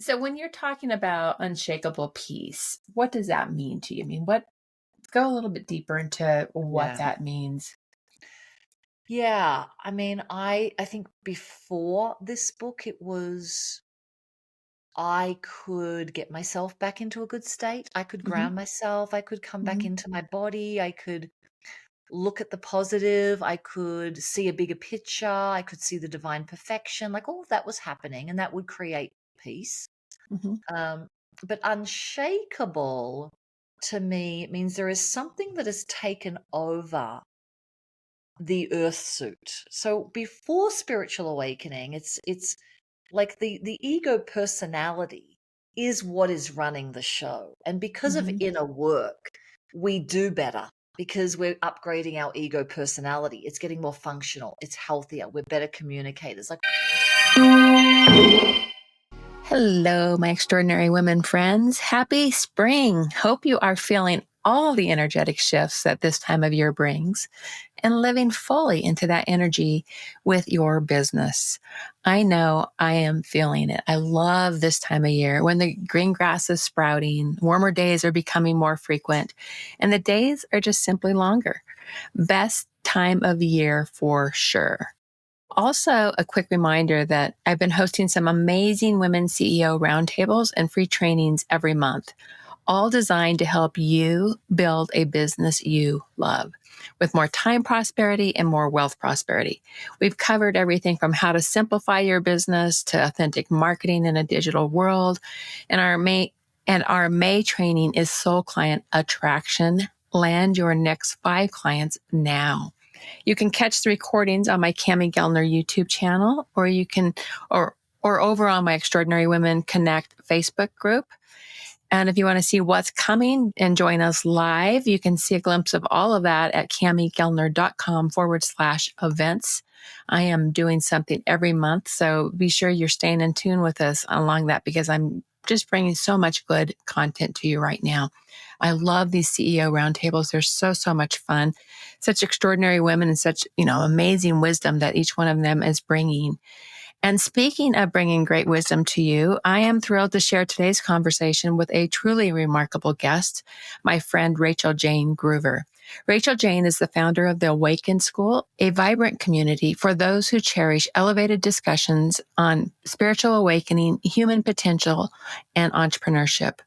So when you're talking about unshakable peace, what does that mean to you? I mean, go a little bit deeper into what Yeah. that means. Yeah. I mean, I think before this book, it was I could get myself back into a good state. I could Hmm. ground myself. I could come back Hmm. into my body. I could look at the positive. I could see a bigger picture. I could see the divine perfection. Like all of that was happening, and that would create peace. Hmm. Um, but unshakable to me means there is something that has taken over the earth suit. So before spiritual awakening, it's like the ego personality is what is running the show. And because of Hmm. inner work, we do better because we're upgrading our ego personality. It's getting more functional, it's healthier, we're better communicators. Like Hello, my extraordinary women friends. Happy spring. Hope you are feeling all the energetic shifts that this time of year brings and living fully into that energy with your business. I know I am feeling it. I love this time of year when the green grass is sprouting, warmer days are becoming more frequent, and the days are just simply longer. Best time of year for sure. Also, a quick reminder that I've been hosting some amazing women CEO roundtables and free trainings every month, all designed to help you build a business you love with more time prosperity and more wealth prosperity. We've covered everything from how to simplify your business to authentic marketing in a digital world. And our May training is Soul Client Attraction. Land your next 5 clients now. You can catch the recordings on my Cami Gellner YouTube channel, or you can, or over on my Extraordinary Women Connect Facebook group. And if you want to see what's coming and join us live, you can see a glimpse of all of that at camigellner.com/events. I am doing something every month, so be sure you're staying in tune with us along that because I'm just bringing so much good content to you right now. I love these CEO roundtables. They're so much fun. Such extraordinary women and such, amazing wisdom that each one of them is bringing. And speaking of bringing great wisdom to you, I am thrilled to share today's conversation with a truly remarkable guest, my friend Rachael Jayne Groover. Rachael Jayne is the founder of the Awaken School, a vibrant community for those who cherish elevated discussions on spiritual awakening, human potential, and entrepreneurship.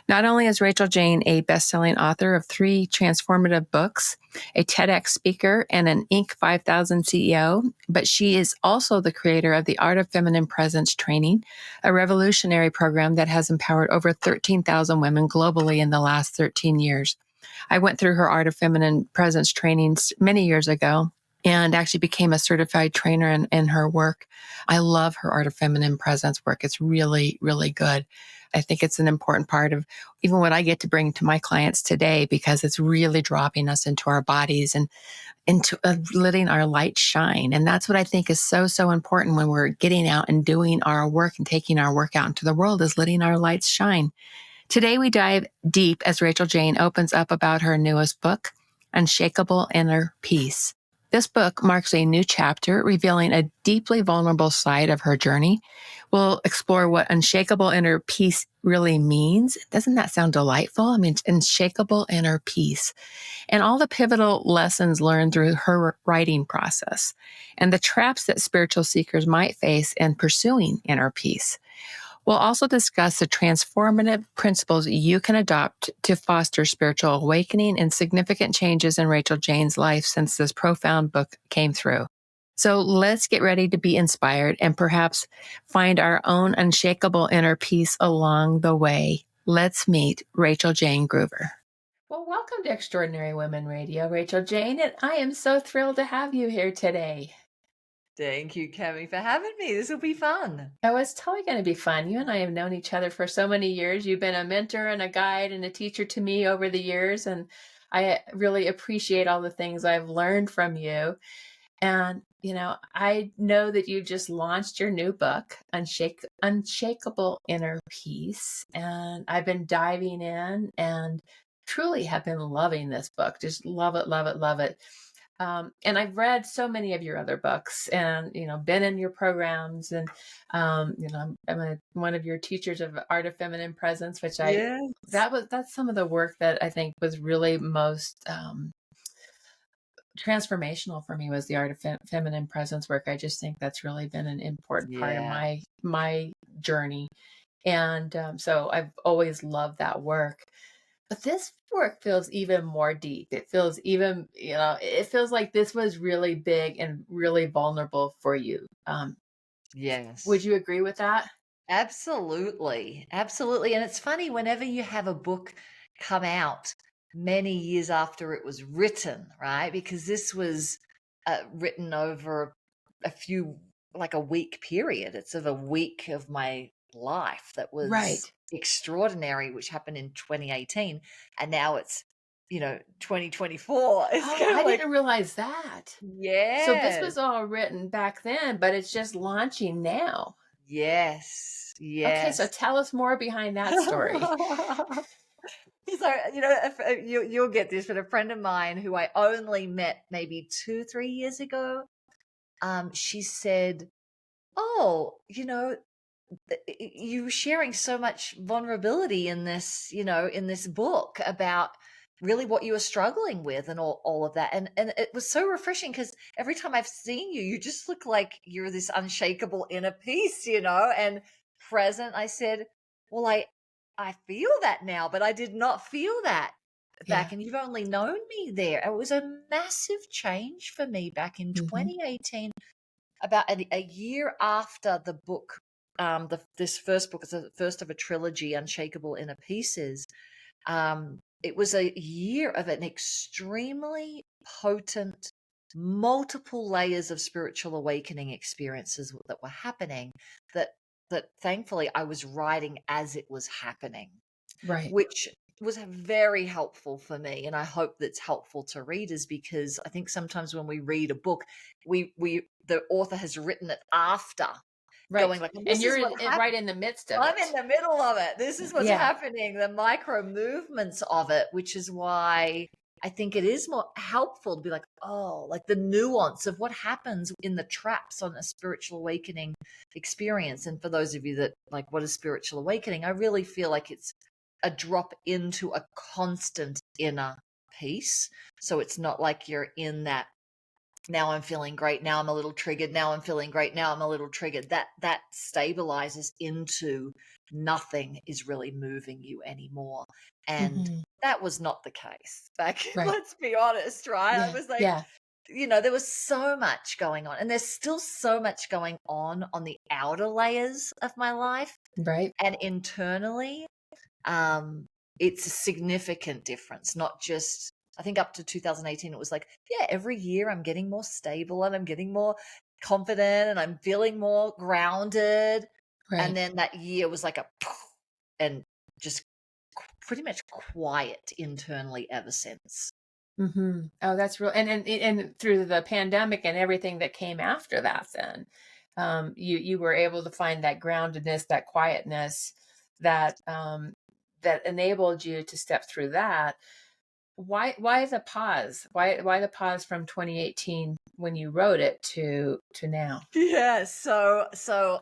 Not only is Rachael Jayne a best-selling author of 3 transformative books, a TEDx speaker, and an Inc. 5000 CEO, but she is also the creator of the Art of Feminine Presence training, a revolutionary program that has empowered over 13,000 women globally in the last 13 years. I went through her Art of Feminine Presence trainings many years ago and actually became a certified trainer in her work. I love her Art of Feminine Presence work. It's really, really good. I think it's an important part of even what I get to bring to my clients today because it's really dropping us into our bodies and into letting our light shine. And that's what I think is so important when we're getting out and doing our work and taking our work out into the world is letting our lights shine. Today we dive deep as Rachael Jayne opens up about her newest book, Unshakable Inner Peace. This book marks a new chapter revealing a deeply vulnerable side of her journey. We'll explore what unshakable inner peace really means. Doesn't that sound delightful? I mean, unshakable inner peace and all the pivotal lessons learned through her writing process and the traps that spiritual seekers might face in pursuing inner peace. We'll also discuss the transformative principles you can adopt to foster spiritual awakening and significant changes in Rachael Jayne's life since this profound book came through. So let's get ready to be inspired and perhaps find our own unshakable inner peace along the way. Let's meet Rachael Jayne Groover. Well, welcome to Extraordinary Women Radio, Rachael Jayne, and I am so thrilled to have you here today. thank you, Cami, for having me. This will be fun. Oh, it's totally going to be fun. You and I have known each other for so many years. You've been a mentor and a guide and a teacher to me over the years. And I really appreciate all the things I've learned from you. And, I know that you just launched your new book, Unshakable Inner Peace. And I've been diving in and truly have been loving this book. Just love it, love it, love it. And I've read so many of your other books and, been in your programs and, one of your teachers of Art of Feminine Presence, which Yes. that's some of the work that I think was really most, transformational for me was the Art of Feminine Presence work. I just think that's really been an important part of Yeah. my journey. And, so I've always loved that work. But this work feels even more deep. It feels even, it feels like this was really big and really vulnerable for you. Would Yes. you agree with that? Absolutely. Absolutely. And it's funny whenever you have a book come out many years after it was written, right? Because this was written over a few, like a week period. It's of a week of my life that was Right. extraordinary, which happened in 2018. And now it's, 2024. It's Oh, kind I of like, didn't realize that. So this yes, was all written back then, but it's just launching now. yes, Okay, so yes. tell us more behind that story. So, you'll get this, but a friend of mine who I only met maybe 2, 3 years ago, she said, "Oh, you sharing so much vulnerability in this, in this book about really what you were struggling with and all of that." And it was so refreshing because every time I've seen you, you just look like you're this unshakable inner peace, and present. I said, "Well, I feel that now, but I did not feel that back, Yeah. and you've only known me there." It was a massive change for me back in Hmm. 2018, about a year after the book. This first book is the first of a trilogy, Unshakable Inner Pieces. It was a year of an extremely potent, multiple layers of spiritual awakening experiences that were happening, that thankfully I was writing as it was happening, Right. which was very helpful for me, and I hope that's helpful to readers, because I think sometimes when we read a book, we the author has written it after, going Right. like, "Well, And this you're is what happened. right in the midst of I'm in it. the middle of it. This is what's Yeah. happening," the micro movements of it, which is why I think it is more helpful to be like, oh, like the nuance of what happens in the traps on a spiritual awakening experience. And for those of you that like, what is spiritual awakening? I really feel like it's a drop into a constant inner peace. So it's not like you're in that, now I'm feeling great, now I'm a little triggered, now I'm feeling great, now I'm a little triggered. That stabilizes into nothing is really moving you anymore. And Hmm. that was not the case back. Right. Let's be honest, right? I Yeah. was like, Yeah. there was so much going on, and there's still so much going on the outer layers of my life, Right. and internally. um, it's a significant difference, not just, I think up to 2018, it was like, yeah, every year I'm getting more stable and I'm getting more confident and I'm feeling more grounded. And Right. then that year was like a poof, and just pretty much quiet internally ever since. Hmm. Oh, that's real. And through the pandemic and everything that came after that, then you were able to find that groundedness, that quietness, that enabled you to step through that. Why the pause? Why the pause from 2018 when you wrote it to now? Yeah, so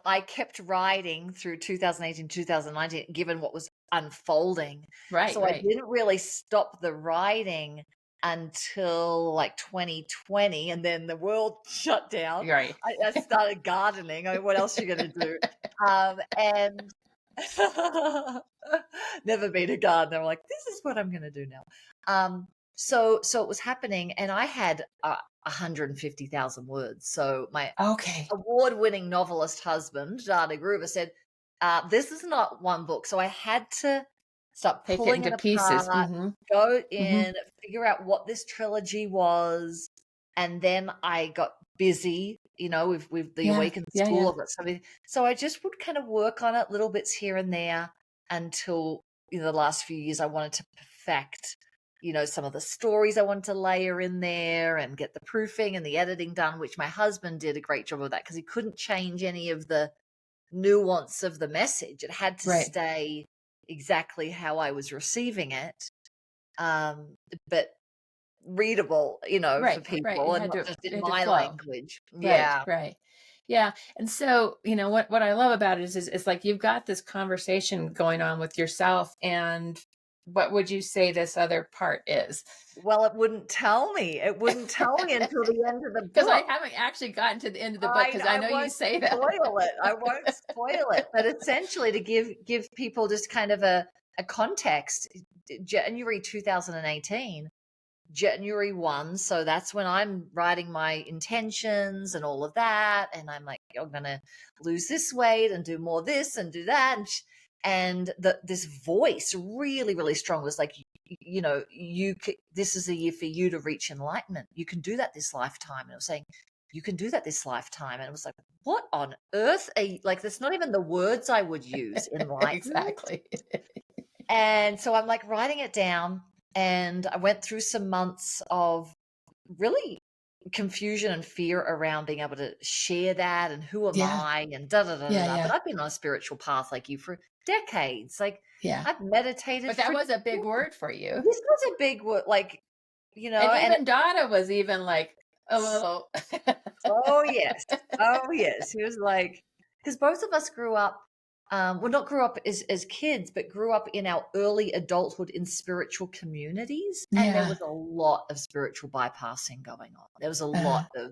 I kept writing through 2018, 2019, given what was unfolding. Right. So I Right. didn't really stop the writing until like 2020, and then the world shut down. Right. I started gardening. I mean, what else are you going to do? And never been a gardener. I'm like, this is what I'm going to do now. So it was happening, and I had 150,000 words. So my Okay. award-winning novelist husband, Jayne Groover, said, "This is not one book." So I had to start Take it pulling into it pieces. apart, Hmm. go Hmm. in, figure out what this trilogy was, and then I got busy, with the Yeah. Awakened Yeah. School Yeah. of it. So I just would kind of work on it, little bits here and there, until the last few years I wanted to perfect some of the stories I wanted to layer in there and get the proofing and the editing done, which my husband did a great job of that, because he couldn't change any of the nuance of the message. It had to Right. stay exactly how I was receiving it. Um, but readable, for Right, right. people and not just It in had to my flow. language. Right, Yeah. right. Yeah. And so, what I love about it is it's like you've got this conversation going on with yourself. And what would you say this other part is? Well, it wouldn't tell me. It wouldn't tell me until the end of the Because I book. haven't actually gotten to the end of the book because I I know you won't say that. spoil it. I won't spoil it. But essentially, to give people just kind of a context, January 2018, January 1. So that's when I'm writing my intentions and all of that. And I'm like, I'm going to lose this weight and do more this and do that. And this voice really, really strong was like, this is a year for you to reach enlightenment. You can do that this lifetime. And it was saying, you can do that this lifetime. And it was like, what on earth are you, like, that's not even the words I would use, enlightenment. Exactly. And so I'm like writing it down, and I went through some months of really confusion and fear around being able to share that and who am Yeah. I and da da da da Yeah. da. But Yeah. I've been on a spiritual path like you for decades. Like, Yeah. I've meditated But that for was a big word for you. this was a big word, like, And and even Donna was even like a little. oh yes, oh yes. He was like, because both of us grew up, well, not grew up as kids, but grew up in our early adulthood in spiritual communities, and there Yeah. was a lot of spiritual bypassing going on. There was a lot Uh, of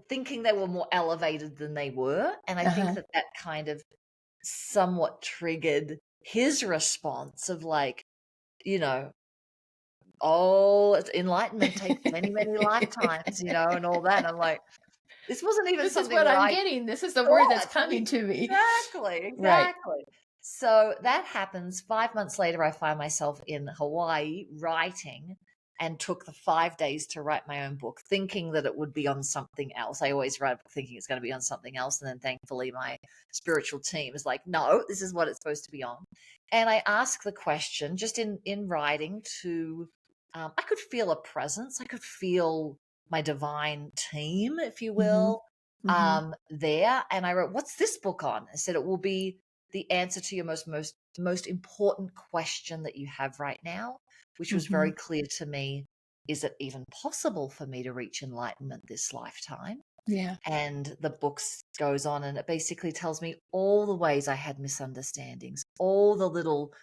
thinking they were more elevated than they were, and I think uh-huh. that kind of somewhat triggered his response of like, you know, oh, enlightenment takes many, many lifetimes, and all that. And I'm like, this wasn't even This is something what that I'm I getting. This is the word that's thought. coming to me. Exactly, Right. exactly. So that happens. 5 months later, I find myself in Hawaii writing, and took the 5 days to write my own book, thinking that it would be on something else. I always write a book thinking it's going to be on something else. And then thankfully my spiritual team is like, no, this is what it's supposed to be on. And I ask the question just in writing to, I could feel a presence. I could feel my divine team, if you Mhm. will, Mhm. there. And I wrote, what's this book on? I said, it will be the answer to your most important question that you have right now, which was very Mhm. clear to me. Is it even possible for me to reach enlightenment this lifetime? Yeah. And the book goes on, and it basically tells me all the ways I had misunderstandings, all the little,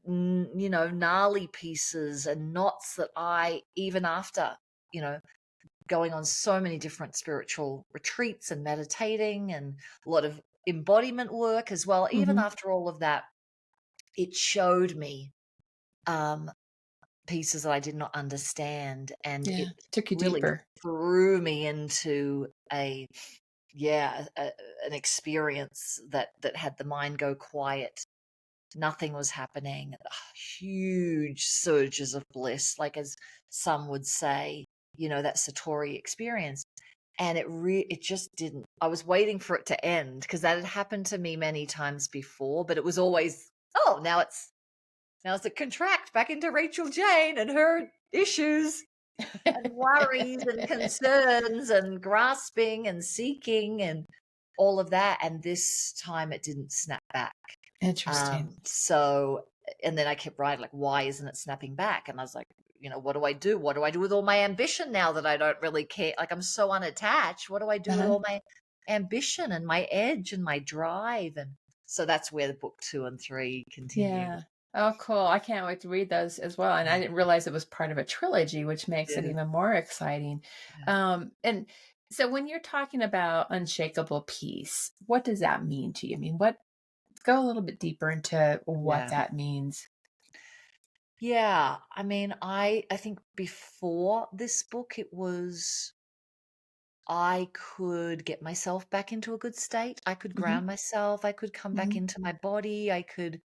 gnarly pieces and knots that I, even after, going on so many different spiritual retreats and meditating and a lot of embodiment work as well, even Mhm. after all of that, it showed me um, pieces that I did not understand, and Yeah. it Took you really deeper. threw me into an experience that had the mind go quiet. Nothing was happening. Huge surges of bliss, like as some would say, that Satori experience. And it just didn't. I was waiting for it to end because that had happened to me many times before, but it was always, oh, now it's a contract back into Rachael Jayne and her issues and worries and concerns and grasping and seeking and all of that. And this time it didn't snap back. Interesting. So, and then I kept writing, like, why isn't it snapping back? And I was like, what do I do? What do I do with all my ambition now that I don't really care? Like, I'm so unattached. What do I do with Uh-huh. all my ambition and my edge and my drive? And so that's where the book 2 and 3 continue. Yeah. Oh, cool. I can't wait to read those as well. And I Yeah. didn't realize it was part of a trilogy, which makes it Yeah. even more exciting. And so when you're talking about unshakable peace, what does that mean to you? I mean, go a little bit deeper into what Yeah. that means. Yeah. I mean, I think before this book, it was I could get myself back into a good state. I could Hmm. ground myself. I could come back Hmm. into my body. I could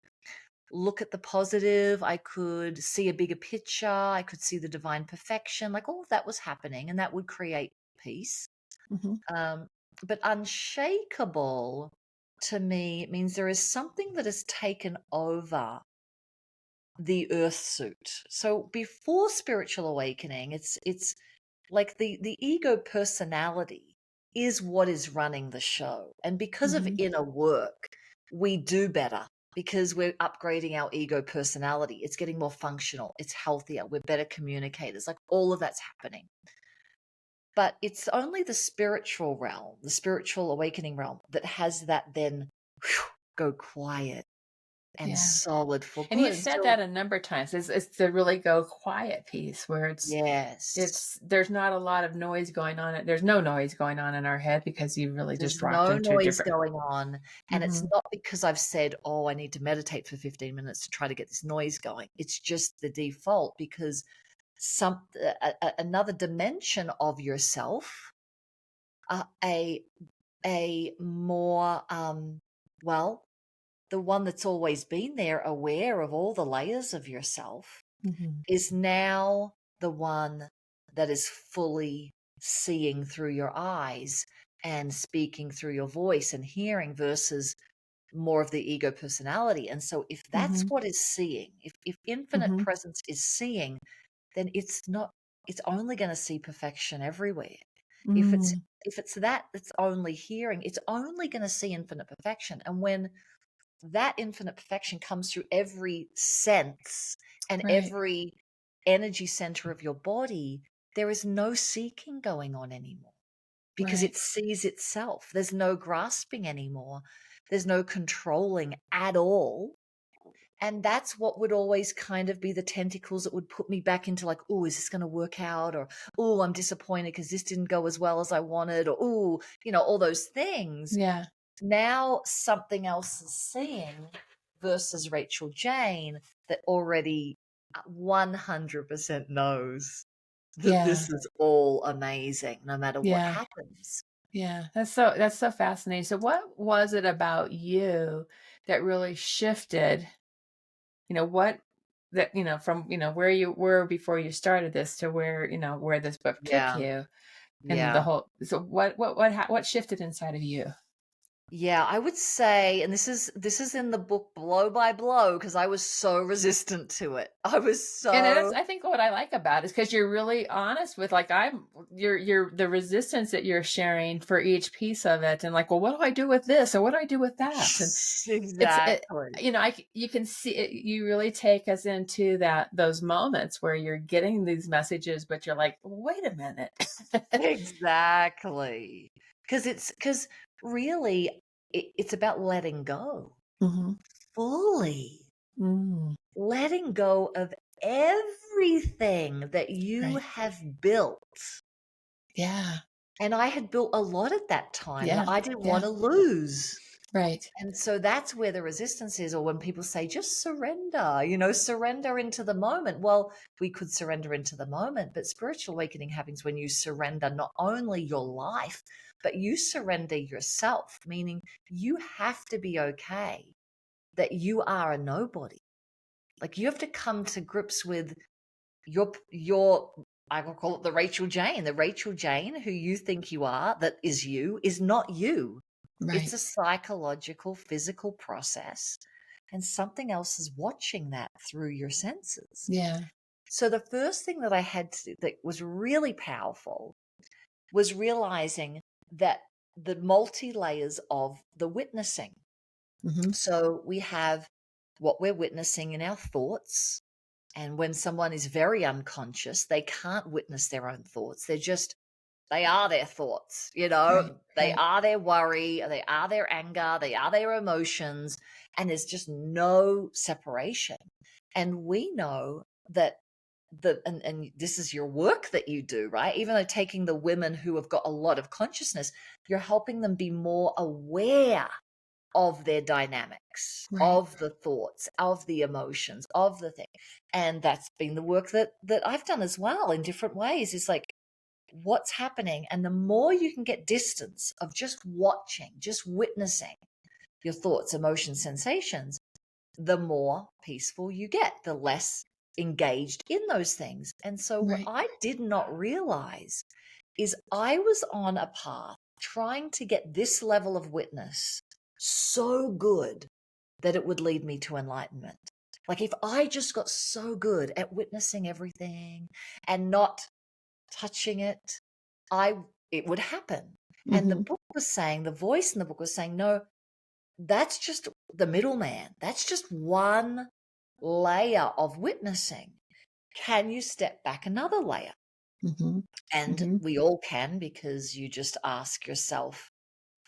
look at the positive. I could see a bigger picture. I could see the divine perfection. Like all of that was happening, and that would create peace. Hmm. Um, but unshakable to me means there is something that has taken over the earth suit. So before spiritual awakening, it's like the ego personality is what is running the show. And because of Hmm. inner work, we do better. because we're upgrading our ego personality. It's getting more functional. It's healthier. We're better communicators. Like all of that's happening. But it's only the spiritual realm, the spiritual awakening realm, that has that then go quiet and Yeah. solid for And you good. And said so, that a number of times. It's the really go quiet piece where yes, there's not a lot of noise going on. There's no noise going on in our head because you really just there's dropped no into a noise different. going on. And it's Mhm. not because I've said, oh, I need to meditate for 15 minutes to try to get this noise going. It's just the default because another dimension of yourself, a more well, the one that's always been there, aware of all the layers of yourself, Mhm. is now the one that is fully seeing through your eyes and speaking through your voice and hearing versus more of the ego personality. And so if that's Mhm. what is seeing, if infinite Mhm. presence is seeing, then it's only going to see perfection everywhere. If it's Mm. if it's that that's only hearing, it's only going to see infinite perfection. And when that infinite perfection comes through every sense and Right. every energy center of your body, there is no seeking going on anymore because Right. it sees itself. There's no grasping anymore. There's no controlling at all. And that's what would always kind of be the tentacles that would put me back into like, oh, is this going to work out? Or, oh, I'm disappointed because this didn't go as well as I wanted. Or, oh, all those things. Yeah. Now something else is seeing versus Rachael Jayne that already 100% knows that Yeah. this is all amazing no matter what Yeah. happens. Yeah. That's so fascinating. So what was it about you that really shifted, what that, from, where you were before you started this to where, where this book took Yeah. you and the Yeah. whole, so what shifted inside of you? Yeah, I would say, and this is in the book blow by blow because I was so resistant to it. I was And that's, so I think, what I like about it is because you're really honest with, like, you're the resistance that you're sharing for each piece of it, and like, well, what do I do with this, or what do I do with that, and it, exactly. you can see it, you really take us into those moments where you're getting these messages, but you're like, wait a minute. Exactly. Because really it's about letting go Hmm. fully, Mm, letting go of everything that you right. have built. Yeah. And I had built a lot at that time that Yeah. I didn't want Yeah. to lose. Right. And so that's where the resistance is, or when people say, just surrender, surrender into the moment. Well, we could surrender into the moment, but spiritual awakening happens when you surrender not only your life, but you surrender yourself, meaning you have to be okay that you are a nobody. Like you have to come to grips with your I will call it the Rachael Jayne who you think you are, that is you, is not you. It's Right. a psychological, physical process, and something else is watching that through your senses. Yeah. So the first thing that I had to that was really powerful was realizing that the multi layers of the witnessing. Hmm. So we have what we're witnessing in our thoughts. And when someone is very unconscious, they can't witness their own thoughts. They are their thoughts, Right. they Right. are their worry, they are their anger, they are their emotions, and there's just no separation. And we know that and this is your work that you do, right? Even though taking the women who have got a lot of consciousness, you're helping them be more aware of their dynamics, Right. of the thoughts, of the emotions, of the thing. And that's been the work that I've done as well in different ways. Is like what's happening. And the more you can get distance of just watching, just witnessing your thoughts, emotions, sensations, the more peaceful you get, the less engaged in those things. And so what Right. I did not realize is I was on a path trying to get this level of witness so good that it would lead me to enlightenment. Like if I just got so good at witnessing everything and not touching it, I it would happen. And the Hmm. book was saying, the voice in the book was saying, no, that's just the middleman. That's just one layer of witnessing. Can you step back another layer? Mm-hmm. And Mm-hmm. we all can, because you just ask yourself,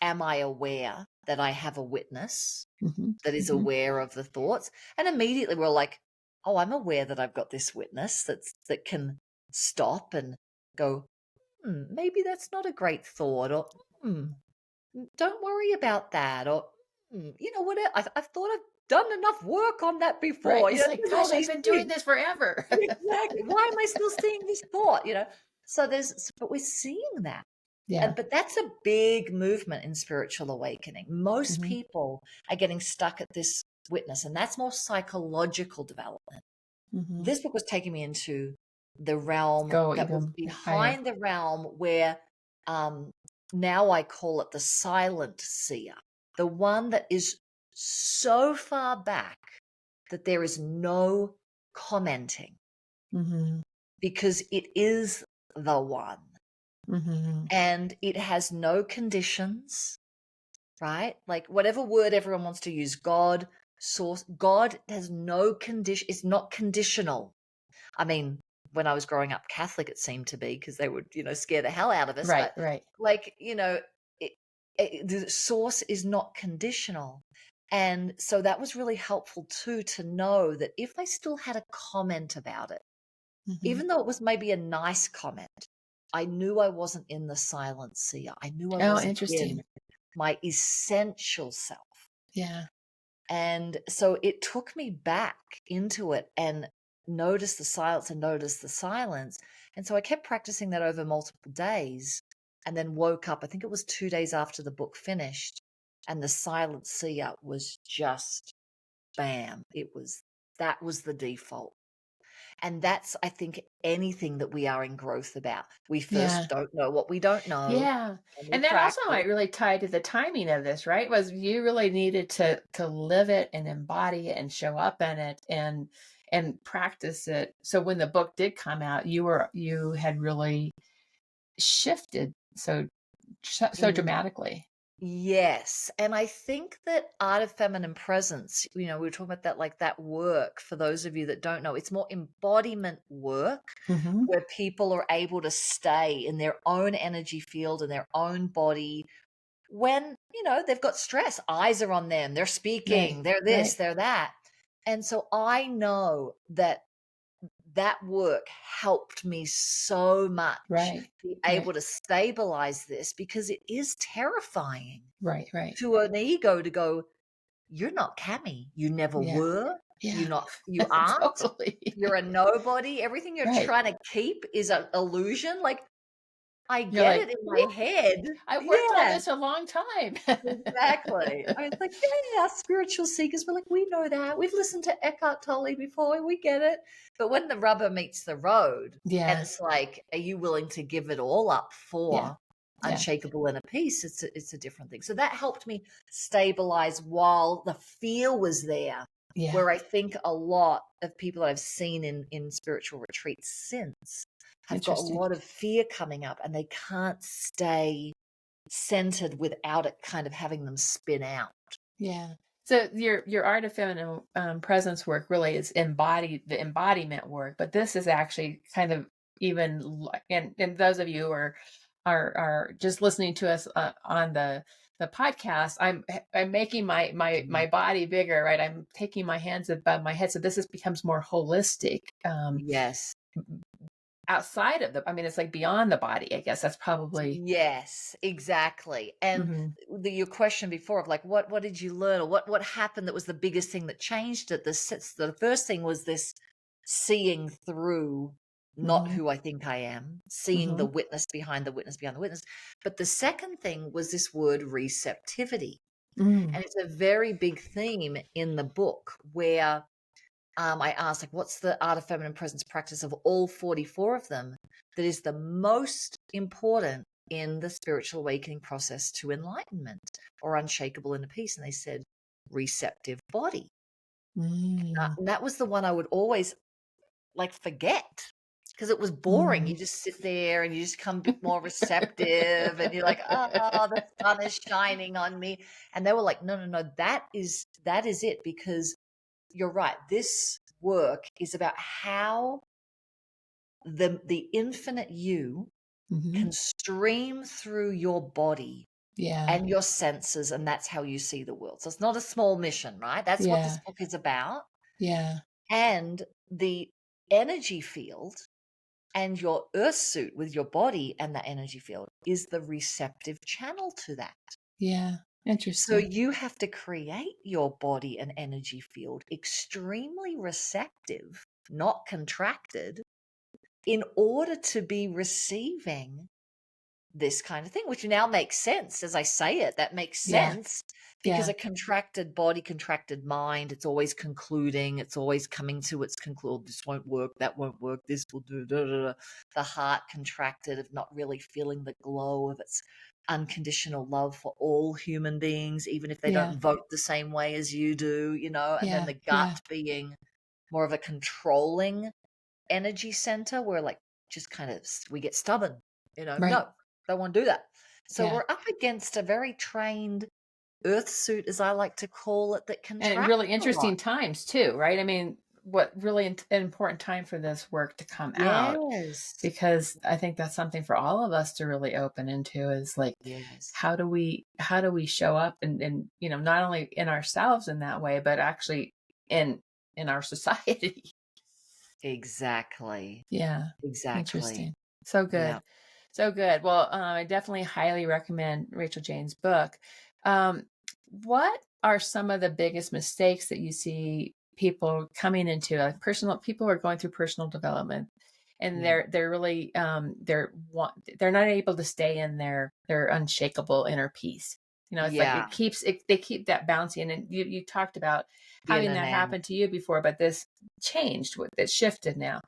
am I aware that I have a witness Mm-hmm. that is Mm-hmm. aware of the thoughts? And immediately we're like, oh, I'm aware that I've got this witness that can stop and go, maybe that's not a great thought, or don't worry about that, or you know what? I thought I've done enough work on that Right. before. It's like, There's all gosh, I've these been doing things. this forever. Exactly. Why am I still seeing this thought? So but we're seeing that. Yeah. But that's a big movement in spiritual awakening. Most Mm-hmm. people are getting stuck at this witness, and that's more psychological development. Mm-hmm. This book was taking me into the realm Go that was even higher. behind the realm where um, now I call it the silent seer, the one that is so far back that there is no commenting, Mm-hmm. because it is the one, Mm-hmm. and it has no conditions, right? Like whatever word everyone wants to use, God, source, God has no condition. It's not conditional. I mean, when I was growing up Catholic, it seemed to be, because they would, scare the hell out of us. Right. But Right. like, the source is not conditional. And so that was really helpful too, to know that if I still had a comment about it, Mm-hmm. even though it was maybe a nice comment, I knew I wasn't in the silent seer. I knew I Oh, wasn't in interesting. my essential self. Yeah. And so it took me back into it and notice the silence and notice the silence. And so I kept practicing that over multiple days, and then woke up. I think it was 2 days after the book finished. And the silent seer was just bam. That was the default. And that's, I think, anything that we are in growth about. We Yeah. first don't know what we don't know, Yeah. and we And that also practice. might really tie to the timing of this, right? Was you really needed to live it and embody it and show up in it and practice it. So when the book did come out, you had really shifted so dramatically. Yes. And I think that art of feminine presence, we were talking about that, like that work, for those of you that don't know, it's more embodiment work, Mm-hmm. where people are able to stay in their own energy field, in their own body, when, they've got stress. Eyes are on them. They're Right. speaking. They're this, Right. they're that. And so I know that that work helped me so much Right. be Right. able to stabilize this, because it is terrifying Right. Right. to an ego to go, you're not Cami. You never Yeah. were. Yeah. You aren't. Totally. You're a nobody. Everything you're Right. trying to keep is an illusion. Like, I You're get like, it in "Whoa, my head. I worked on Yeah, this a long time." exactly. I was like, yeah, our spiritual seekers, we're like, we know that. We've listened to Eckhart Tolle before. We get it. But when the rubber meets the road, and Yeah. it's like, are you willing to give it all up Yeah. for Yeah. Unshakable Inner Peace? It's a different thing. So that helped me stabilize while the fear was there, Yeah. where I think a lot of people that I've seen in spiritual retreats since have got a Interesting. lot of fear coming up, and they can't stay centered without it kind of having them spin out. Yeah. So your art of feminine presence work really is the embodiment work, but this is actually kind of and those of you who are just listening to us on the podcast, I'm making my body bigger, right? I'm taking my hands above my head, so becomes more holistic. Yes. Outside of I mean, it's like beyond the body. I guess that's probably. Yes, exactly. And Hmm. your question before of like, what did you learn, or what happened that was the biggest thing that changed it? The first thing was this seeing through not Hmm. who I think I am, seeing the Hmm. witness behind the witness behind the witness. But the second thing was this word receptivity. Mm. And it's a very big theme in the book, where I asked, like, what's the art of feminine presence practice of all 44 of them that is the most important in the spiritual awakening process to enlightenment or unshakable inner peace? And they said, receptive body. Mm. And that was the one I would always like forget. because it was boring. You Mm. just sit there and you just become a bit more receptive, and you're like, oh, the sun is shining on me. And they were like, no, no, no, that is it, because you're right. This work is about how the infinite you Mhm. can stream through your body Yeah. and your senses, and that's how you see the world. So it's not a small mission, right? That's what this Yeah. book is about. Yeah. And the energy field and your earth suit with your body and that energy field is the receptive channel to that. Yeah. So Interesting. you have to create your body and energy field extremely receptive, not contracted, in order to be receiving this kind of thing, which now makes sense as I say it. That makes Yeah. sense, because Yeah. a contracted body, contracted mind, it's always concluding, it's always coming to its conclude. This won't work, that won't work, this will do. Da, da, da. The heart contracted of not really feeling the glow of its unconditional love for all human beings, even if they Yeah. don't vote the same way as you do, and then Yeah. the gut Yeah. being more of a controlling energy center, where like just kind of we get stubborn, Right. no, don't want to do that. So Yeah. we're up against a very trained earth suit, as I like to call it, that And contracts really a lot. interesting times too, right? I mean, what really an important time for this work to come out, Yes. because I think that's something for all of us to really open into, is like, Yes. how do we show up and not only in ourselves in that way, but actually in our society. Exactly. Yeah. Exactly. Interesting. So Yeah. good. So good. Well, I definitely highly recommend Rachel Jayne's book. Um, what are some of the biggest mistakes that you see people coming into, like personal people who are going through personal development, and Yeah. they're really they're not able to stay in their unshakable inner peace. It's like Yeah. they keep that bouncing, and you talked about In having and that out. happen to you before, but this changed, it shifted now.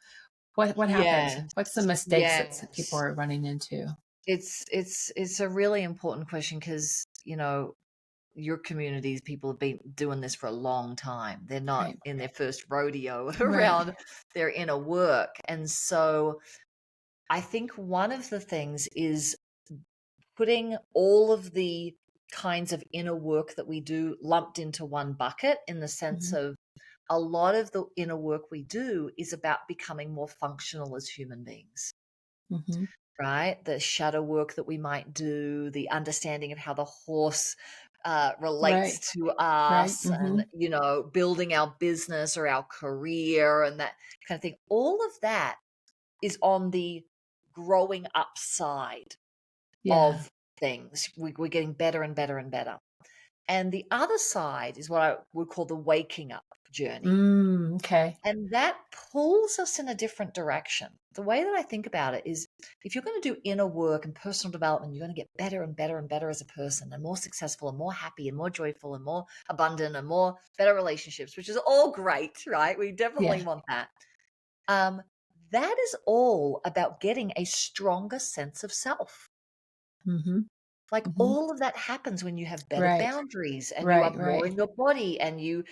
What happens? Yes. What's the mistakes that people Yes. are running into? It's a really important question, because your communities, people have been doing this for a long time. They're not Right. in their first rodeo Right. around their inner work. And so I think one of the things is putting all of the kinds of inner work that we do lumped into one bucket, in the sense Mhm. of a lot of the inner work we do is about becoming more functional as human beings. Mhm. Right? The shadow work that we might do, the understanding of how the horse Right. relates to Right. us, and, Mhm. building our business or our career and that kind of thing. All of that is on the growing up side Yeah. of things. We're getting better and better and better. And the other side is what I would call the waking up journey. Okay. And that pulls us in a different direction. The way that I think about it is, if you're going to do inner work and personal development, you're going to get better and better and better as a person, and more successful and more happy and more joyful and more abundant and more better relationships, which is all great, right? We definitely Yeah. want that. Um, that is all about getting a stronger sense of self. Mhm. Like, Mhm. all of that happens when you have better Right. boundaries, and you are Right. more Right. in your body, and you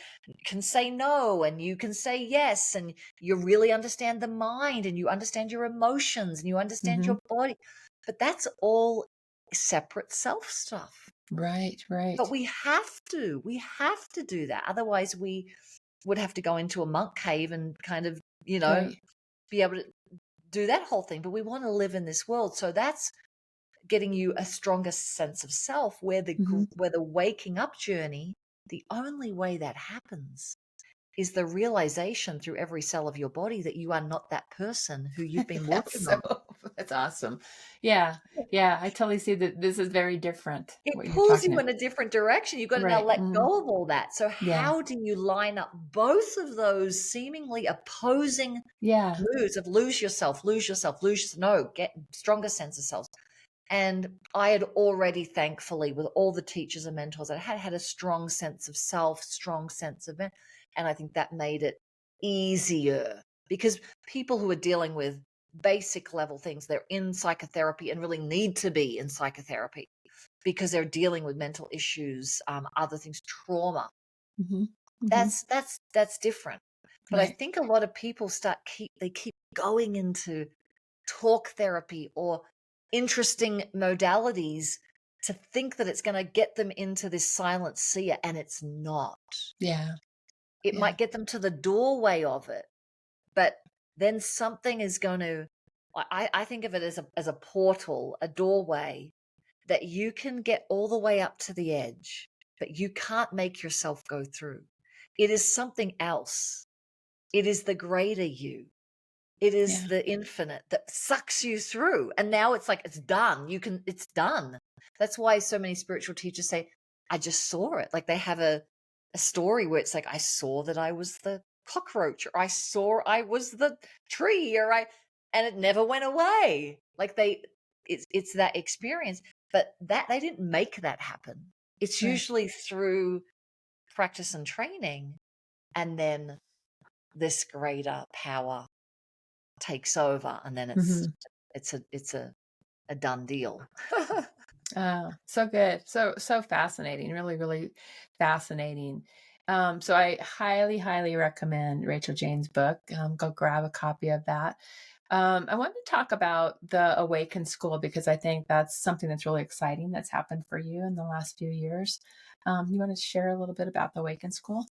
can say no and you can say yes, and you really understand the mind, and you understand your emotions, and you understand Mhm. your body. But that's all separate self stuff. Right. But Right. we have to do that. Otherwise, we would have to go into a monk cave and kind of, Right. be able to do that whole thing. But we want to live in this world. So that's getting you a stronger sense of self, where Mhm. the waking up journey, the only way that happens is the realization through every cell of your body that you are not that person who you've been That's working so on. that's awesome. Yeah. Yeah. I totally see that this is very different, It what you're pulls talking you about. in a different direction. You've got to now Right. let Mhm. go of all that. So Yeah. how do you line up both of those seemingly opposing Yeah. moods of lose yourself, lose yourself, lose yourself? No, get stronger sense of self. And I had already, thankfully, with all the teachers and mentors, I had a strong sense of self, strong sense of it. And I think that made it easier, because people who are dealing with basic level things, they're in psychotherapy and really need to be in psychotherapy, because they're dealing with mental issues, other things, trauma. Mhm. Mhm. That's different. But I Right. think a lot of people they keep going into talk therapy or interesting modalities to think that it's going to get them into this silent seer, and it's not. Yeah. It Yeah. might get them to the doorway of it, but then something is going to, I think of it as a portal, a doorway that you can get all the way up to the edge, but you can't make yourself go through. It is something else. It is the greater you. It is Yeah. the infinite that sucks you through. And now it's like, it's done. It's done. That's why so many spiritual teachers say, I just saw it. Like they have a story where it's like, I saw that I was the cockroach, or I saw I was the tree, and it never went away. Like it's that experience, but that they didn't make that happen. It's Right. usually through practice and training, and then this greater power takes over, and then Hmm. it's a done deal. So good. So fascinating. Really, really fascinating. So I highly, highly recommend Rachel Jayne's book. Go grab a copy of that. I want to talk about the Awaken School because I think that's something that's really exciting that's happened for you in the last few years. You want to share a little bit about the Awaken School?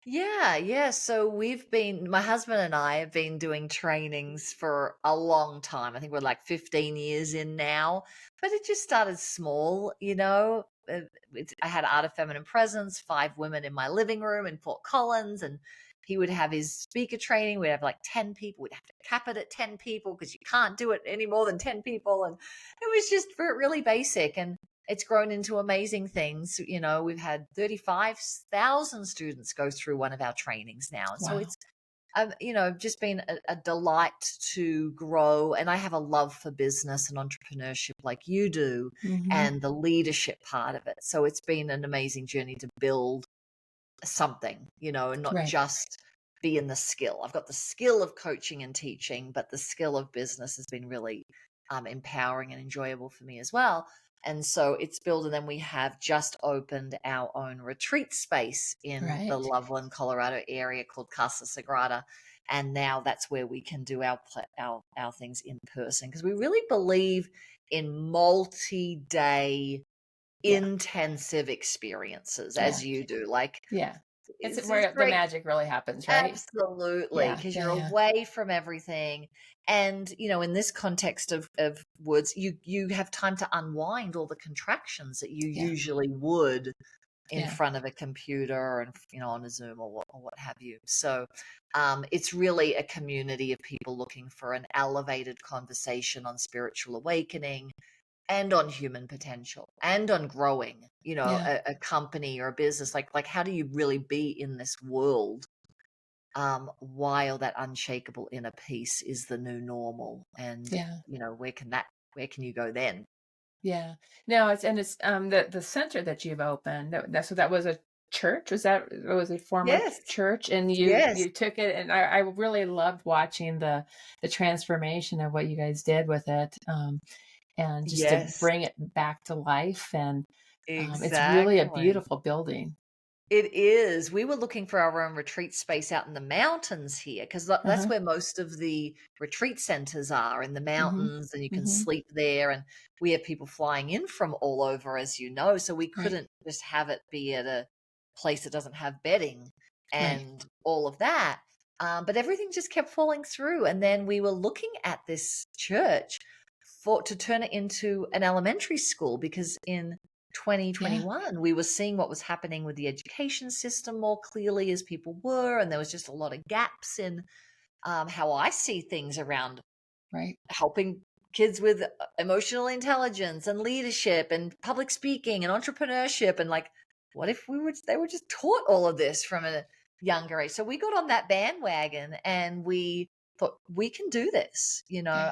Yeah, yeah. So my husband and I have been doing trainings for a long time. I think we're like 15 years in now, but it just started small, you know. I had Art of Feminine Presence, 5 women in my living room in Fort Collins, and he would have his speaker training. We'd have like 10 people. We'd have to cap it at 10 people because you can't do it any more than 10 people. And it was just really basic. And it's grown into amazing things. You know, we've had 35,000 students go through one of our trainings now. And so Wow. it's, just been a delight to grow. And I have a love for business and entrepreneurship like you do, Hmm. and the leadership part of it. So it's been an amazing journey to build something, and not Right. just be in the skill. I've got the skill of coaching and teaching, but the skill of business has been really empowering and enjoyable for me as well. And so it's built, and then we have just opened our own retreat space in the Right. Loveland, Colorado area called Casa Sagrada. And now that's where we can do our things in person, because we really believe in multi-day Yeah. intensive experiences, Yeah. as you do. Like, Yeah. It's it's where the great. magic really happens, right? Absolutely, Yeah. because Yeah. you're Yeah. away from everything. And, in this context of woods, you have time to unwind all the contractions that you Yeah. usually would in Yeah. front of a computer and, on a Zoom or what have you. So it's really a community of people looking for an elevated conversation on spiritual awakening, and on human potential, and on growing, Yeah. a company or a business. Like how do you really be in this world, while that unshakable inner peace is the new normal? And Yeah. where can you go then? Yeah. No, it's the center that you've opened. That was a church. Was a former Yes, church, and you yes, you took it, and I really loved watching the transformation of what you guys did with it, and just to yes, bring it back to life, and it's really a exactly. beautiful building. It is. We were looking for our own retreat space out in the mountains here, because that's Uh-huh. where most of the retreat centers are, in the Mhm. mountains, and you can Mhm. sleep there. And we have people flying in from all over, as you know. So we Right. couldn't just have it be at a place that doesn't have bedding Right. and all of that. But everything just kept falling through. And then we were looking at this church to turn it into an elementary school, because in Yeah. 2021 we were seeing what was happening with the education system more clearly, as people were, and there was just a lot of gaps in how I see things around Right. helping kids with emotional intelligence and leadership and public speaking and entrepreneurship. And like, what if they were just taught all of this from a younger age? So we got on that bandwagon, and we thought, we can do this, Yeah.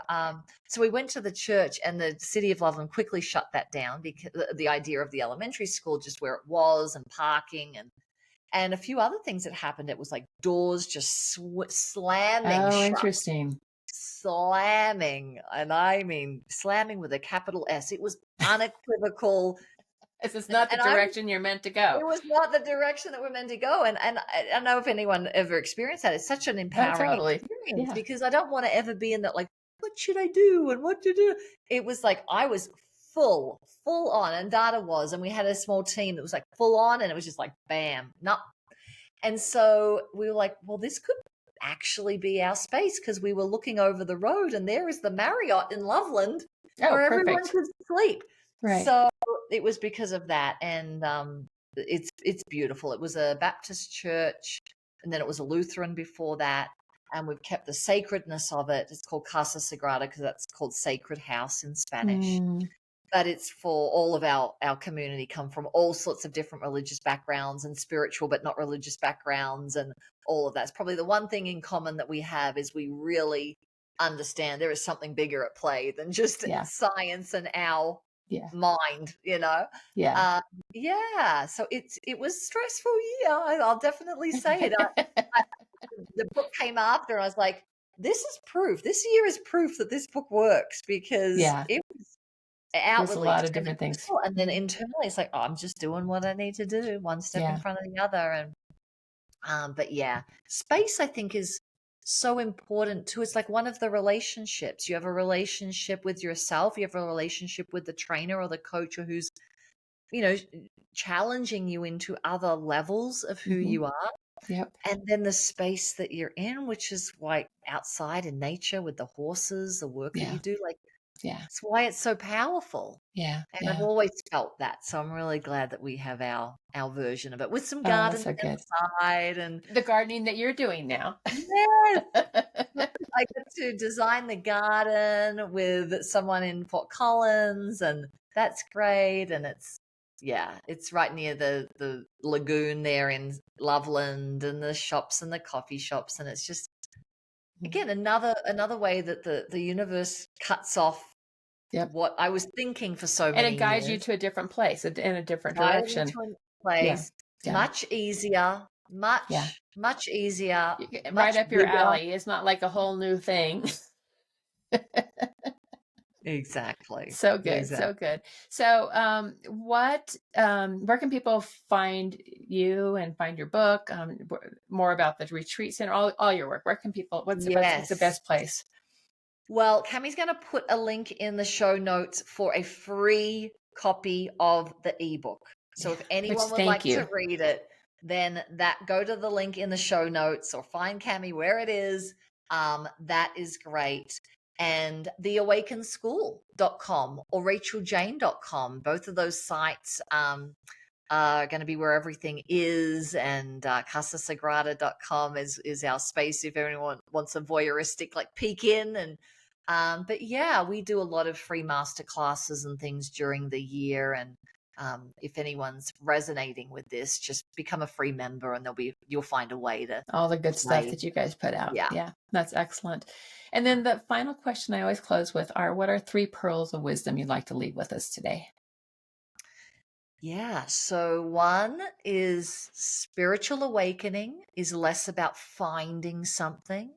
so we went to the church, and the city of Loveland quickly shut that down, because the idea of the elementary school, just where it was, and parking, and a few other things that happened. It was like doors just slamming Oh, shut, interesting. slamming, and I mean slamming with a capital S. It was unequivocal. It's not the And I direction you're meant to go. it was not the direction that we're meant to go. And I don't know if anyone ever experienced that. It's such an Oh, empowering totally. experience Yeah. because I don't want to ever be in that, like, what should I do and what to do? It was like I was full on, and Data was, and we had a small team that was like full on, and it was just like bam, not. And so we were like, well, this could actually be our space because we were looking over the road, and there is the Marriott in Loveland Oh, where everyone perfect. could sleep. Right. So it was because of that, and it's beautiful. It was a Baptist church, and then it was a Lutheran before that, and we've kept the sacredness of it. It's called Casa Sagrada because that's called Sacred House in Spanish. Mm, But it's for all of our community, come from all sorts of different religious backgrounds and spiritual but not religious backgrounds, and all of that. It's probably the one thing in common that we have is we really understand there is something bigger at play than just yeah. science and our Yeah. mind, you know. Yeah. Um, yeah, so it was a stressful year. I'll definitely say it. I, the book came after, and I was like, this is proof. This year is proof that this book works because Yeah. it was There's a outwardly lot of extremely different things. stressful, and then internally it's like, oh, I'm just doing what I need to do, one step in Yeah. front of the other. And but yeah, space I think is so important too. It's like one of the relationships. You have a relationship with yourself, you have a relationship with the trainer or the coach, or who's, you know, challenging you into other levels of who Hmm. you are. Yep. And then the space that you're in, which is like outside in nature with the horses, the work that Yeah. you do, like Yeah. it's why it's so powerful. Yeah. And I've Yeah. always felt that, so I'm really glad that we have our version of it with some Oh, that's gardening so good. inside. And The gardening that you're doing now. yes, I get to design the garden with someone in Fort Collins, and that's great. And it's right near the lagoon there in Loveland, and the shops and the coffee shops, and it's just again another way that the universe cuts off Yep. what I was thinking for so And it many guides you years. to a different place, in a different Guided me direction. to a Yeah. place Yeah. much easier, Yeah. much easier, Right much up your bigger. alley. It's not like a whole new thing. Exactly. So good, Exactly. so good. So, where can people find you and find your book? More about the retreat center, all your work. Where can people? What's the Yes. best place? Well, Cammie's going to put a link in the show notes for a free copy of the ebook. So Yeah. if Which anyone would thank like to you. read it, then go to the link in the show notes or find Cammie where it is. That is great. And theawakenschool.com or rachaeljayne.com, both of those sites are going to be where everything is. And casasagrada.com is our space if anyone wants a voyeuristic like peek in. And but yeah, we do a lot of free master classes and things during the year. And if anyone's resonating with this, just become a free member, and you'll find a way to All the good stuff play. that you guys put out. Yeah. Yeah, that's excellent. And then the final question I always close with are, what are 3 pearls of wisdom you'd like to leave with us today? Yeah. So one is spiritual awakening is less about finding something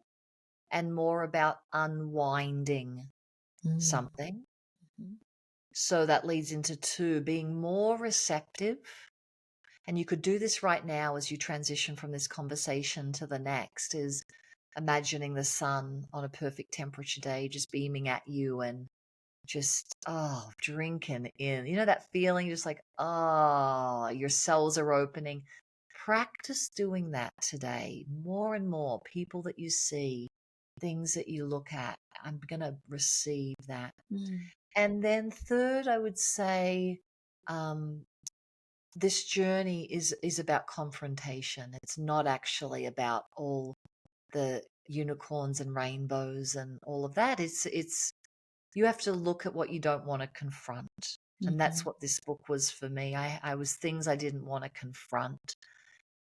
and more about unwinding Mm. something. Mhm. So that leads into 2, being more receptive. And you could do this right now as you transition from this conversation to the next, is imagining the sun on a perfect temperature day just beaming at you, and just drinking in, that feeling, just like, your cells are opening. Practice doing that today, more and more. People that you see, things that you look at, I'm going to receive that. Mm. And then third, I would say this journey is about confrontation. It's not actually about all the unicorns and rainbows and all of that. It's you have to look at what you don't want to confront. And that's Mhm. what this book was for me. I was things I didn't want to confront.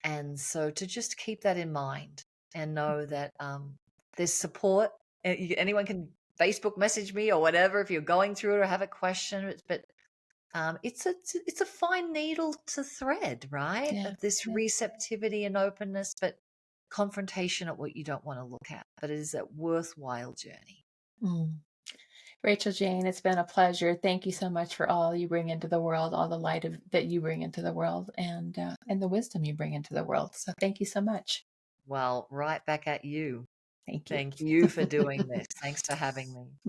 And so to just keep that in mind and know that there's support. Anyone can Facebook message me or whatever if you're going through it or have a question. But it's a fine needle to thread, right? Yeah. Of this Yeah. receptivity and openness, but confrontation at what you don't want to look at. But it is a worthwhile journey. Mm. Rachel Jayne, it's been a pleasure. Thank you so much for all you bring into the world, all the light that you bring into the world, and the wisdom you bring into the world. So thank you so much. Well, right back at you. Thank you. Thank you for doing this. Thanks for having me.